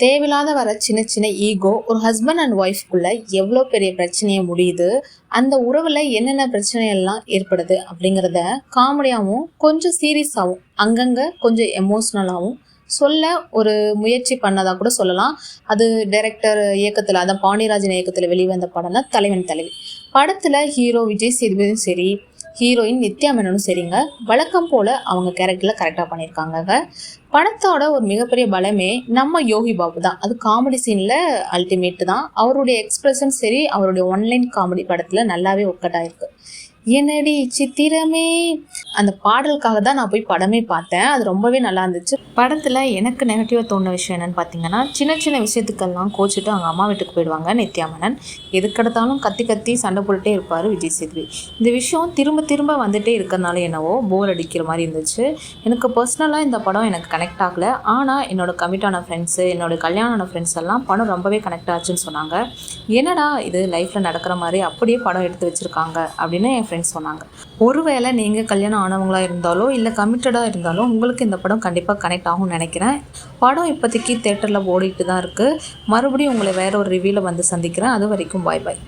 தேவையில்லாத வர சின்ன சின்ன ஈகோ ஒரு ஹஸ்பண்ட் அண்ட் ஒய்ஃப்குள்ள எவ்வளோ பெரிய பிரச்சனையை முடியுது, அந்த உறவில் என்னென்ன பிரச்சனையெல்லாம் ஏற்படுது அப்படிங்கிறத காமெடியாகவும் கொஞ்சம் சீரியஸாகவும் அங்கங்கே கொஞ்சம் எமோஷ்னலாகவும் சொல்ல ஒரு முயற்சி பண்ணதாக கூட சொல்லலாம். அது டைரக்டர் இயக்கத்தில், அதான் பாண்டியராஜன் இயக்கத்தில் வெளிவந்த படம் தான் தலைவன் தலைவி. படத்தில் ஹீரோ விஜய் சேதுபதியும் சரி, ஹீரோயின் நித்யா மேனனும் சரிங்க, வழக்கம் போல் அவங்க கேரக்டரில் கரெக்டாக பண்ணியிருக்காங்க. படத்தோட ஒரு மிகப்பெரிய பலமே நம்ம யோகி பாபு தான். அது காமெடி சீனில் அல்டிமேட்டு தான். அவருடைய எக்ஸ்பிரஷன் சரி, அவருடைய ஒன்லைன் காமெடி படத்தில் நல்லாவே ஒர்க் அவுட் ஆயிருக்கு. என்னடி சித்திரமே அந்த பாடலுக்காக தான் நான் போய் படமே பார்த்தேன். அது ரொம்பவே நல்லா இருந்துச்சு. படத்தில் எனக்கு நெகட்டிவாக தோணுன விஷயம் என்னென்னு பார்த்தீங்கன்னா, சின்ன சின்ன விஷயத்துக்கெல்லாம் கோச்சிட்டு அவங்க அம்மா வீட்டுக்கு போயிடுவாங்க நித்யா மேனன். எதுக்கெடுத்தாலும் கத்தி கத்தி சண்டை போட்டுகிட்டே இருப்பார் விஜய் சேதுபதி. இந்த விஷயம் திரும்ப திரும்ப வந்துகிட்டே இருக்கிறதுனால என்னவோ போர் அடிக்கிற மாதிரி இருந்துச்சு. எனக்கு பர்சனலாக இந்த படம் எனக்கு கனெக்ட் ஆகலை. ஆனால் என்னோடய கமிட்டான ஃப்ரெண்ட்ஸு, என்னோடய கல்யாணான ஃப்ரெண்ட்ஸ் எல்லாம் படம் ரொம்பவே கனெக்ட் ஆச்சுன்னு சொன்னாங்க. என்னடா இது லைஃப்பில் நடக்கிற மாதிரி அப்படியே படம் எடுத்து வச்சுருக்காங்க அப்படின்னு என் ஃப்ரெண்ட்ஸ் சொன்னாங்க. ஒருவேளை நீங்கள் கல்யாணம் ஆனவங்களாக இருந்தாலோ இல்லை கமிட்டடாக இருந்தாலோ உங்களுக்கு இந்த படம் கண்டிப்பாக கனெக்ட் ஆகும்னு நினைக்கிறேன். படம் இப்போதைக்கு தேட்டரில் ஓடிட்டு தான் இருக்குது. மறுபடியும் உங்களை வேறு ஒரு ரிவ்யூவில் வந்து சந்திக்கிறேன். அது வரைக்கும் பாய் பாய்.